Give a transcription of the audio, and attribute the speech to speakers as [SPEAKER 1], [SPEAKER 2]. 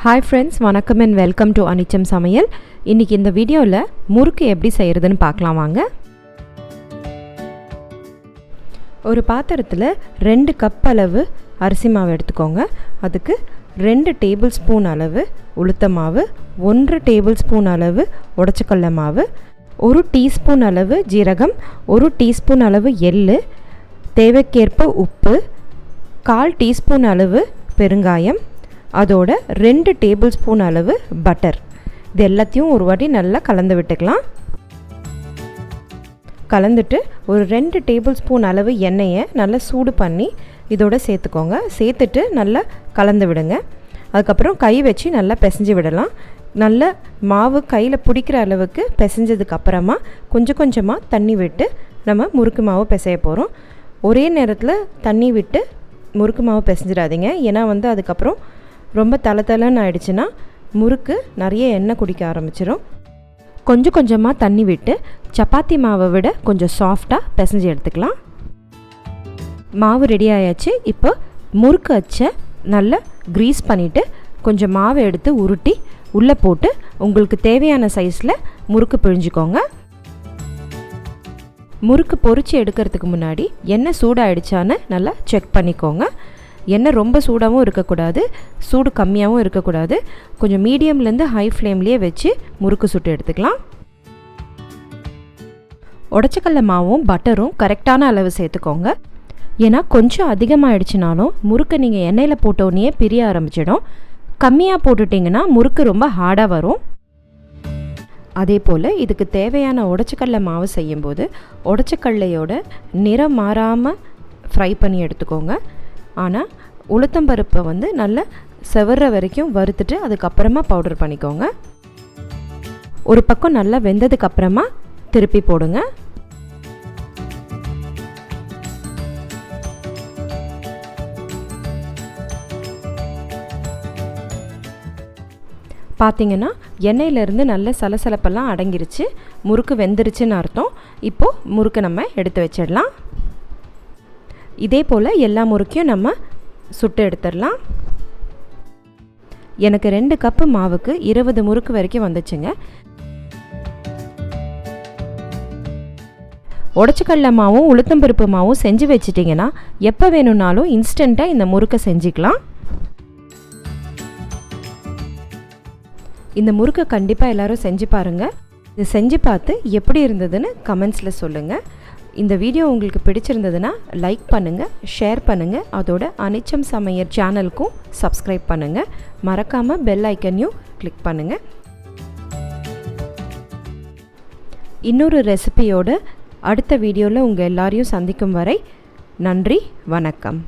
[SPEAKER 1] Hi friends, வணக்கம் and welcome to Anicham Samayal. இன்னைக்கு இந்த வீடியோல முறுக்கு எப்படி செய்யறதுன்னு பார்க்கலாம் வாங்க. ஒரு பாத்திரத்துல 2 கப் அளவு அரிசி மாவு எடுத்துக்கோங்க. அதுக்கு 2 டேபிள் ஸ்பூன் அளவு உளுத்த மாவு, 1 டேபிள் ஸ்பூன் அளவு உடைச்சக்கடலை மாவு, 1 டீஸ்பூன் அளவு ஜீரகம், 1 டீஸ்பூன் அளவு எள்ளு, தேவைக்கேற்ப உப்பு, 1/4 டீஸ்பூன் அளவு பெருங்காயம், அதோட 2 டேபிள் ஸ்பூன் அளவு பட்டர். இது எல்லாத்தையும் ஒரு வாட்டி நல்லா கலந்து விட்டுக்கலாம். கலந்துட்டு ஒரு 2 டேபிள் ஸ்பூன் அளவு எண்ணெயை நல்லா சூடு பண்ணி இதோட சேர்த்துக்கோங்க. சேர்த்துட்டு நல்லா கலந்து விடுங்க. அதுக்கப்புறம் கை வச்சு நல்லா பிசைஞ்சு விடலாம். நல்ல மாவு கையில் பிடிக்கிற அளவுக்கு பிசைஞ்சதுக்கப்புறமா கொஞ்சம் கொஞ்சமாக தண்ணி விட்டு நம்ம முறுக்கு மாவு பிசைய போகிறோம். ஒரே நேரத்தில் தண்ணி விட்டு முறுக்கு மாவு பிசைஞ்சிடாதீங்க. ஏன்னா அதுக்கப்புறம் ரொம்ப தளன்னு ஆயிடுச்சுன்னா முறுக்கு நிறைய எண்ணெய் குடிக்க ஆரம்பிச்சிடும். கொஞ்சம் கொஞ்சமாக தண்ணி விட்டு சப்பாத்தி மாவை விட கொஞ்சம் சாஃப்டாக பிசைஞ்சு எடுத்துக்கலாம். மாவு ரெடி ஆயாச்சு. இப்போ முறுக்கு அச்சை நல்லா க்ரீஸ் பண்ணிவிட்டு கொஞ்சம் மாவை எடுத்து உருட்டி உள்ளே போட்டு உங்களுக்கு தேவையான சைஸில் முறுக்கு பிழிஞ்சிக்கோங்க. முறுக்கு பொரிச்சு எடுக்கிறதுக்கு முன்னாடி எண்ணெய் சூடாகிடுச்சான்னு நல்லா செக் பண்ணிக்கோங்க. எண்ணெய் ரொம்ப சூடாகவும் இருக்கக்கூடாது, சூடு கம்மியாகவும் இருக்கக்கூடாது. கொஞ்சம் மீடியம்லேருந்து ஹை ஃப்ளேம்லேயே வச்சு முறுக்கு சுட்டு எடுத்துக்கலாம். உடைச்சக்கடலை மாவும் பட்டரும் கரெக்டான அளவு சேர்த்துக்கோங்க. ஏன்னா கொஞ்சம் அதிகமாகிடுச்சுனாலும் முறுக்கு நீங்கள் எண்ணெயில் போட்டோன்னே பிரிய ஆரம்பிச்சிடும். கம்மியாக போட்டுட்டிங்கன்னா முறுக்கு ரொம்ப ஹார்டாக வரும். அதே போல் இதுக்கு தேவையான உடைச்சக்கடலை மாவு செய்யும்போது உடைச்சக்கடலையோட நிறம் மாறாமல் ஃப்ரை பண்ணி எடுத்துக்கோங்க. ஆனால் உளுத்தம்பருப்பை நல்லா செவர்ற வரைக்கும் வறுத்துட்டு அதுக்கப்புறமா பவுடர் பண்ணிக்கோங்க. ஒரு பக்கம் நல்லா வெந்ததுக்கப்புறமா திருப்பி போடுங்க. பார்த்திங்கன்னா எண்ணெயிலேருந்து நல்ல சலசலப்பெல்லாம் அடங்கிருச்சு, முறுக்கு வெந்துருச்சுன்னு அர்த்தம். இப்போது முறுக்கு நம்ம எடுத்து வச்சிடலாம். இதே போல் எல்லா முறுக்கையும் நம்ம சுட்டு எடுத்துடலாம். எனக்கு 2 கப்பு மாவுக்கு 20 முறுக்கு வரைக்கும் வந்துச்சுங்க. உடைச்சக்கடலை மாவும் உளுத்தம்பருப்பு மாவும் செஞ்சு வச்சிட்டிங்கன்னா எப்போ வேணும்னாலும் இன்ஸ்டண்ட்டாக இந்த முறுக்கை செஞ்சுக்கலாம். இந்த முறுக்கை கண்டிப்பாக எல்லோரும் செஞ்சு பாருங்கள். இது செஞ்சு பார்த்து எப்படி இருந்ததுன்னு கமெண்ட்ஸில் சொல்லுங்கள். இந்த வீடியோ உங்களுக்கு பிடிச்சிருந்ததுன்னா லைக் பண்ணுங்கள், ஷேர் பண்ணுங்கள். அதோட அனிச்சம் சமையல் சேனலுக்கும் சப்ஸ்கிரைப் பண்ணுங்கள். மறக்காமல் பெல் ஐக்கனையும் கிளிக் பண்ணுங்கள். இன்னொரு ரெசிபியோடு அடுத்த வீடியோவில் உங்கள் எல்லாரையும் சந்திக்கும் வரை நன்றி, வணக்கம்.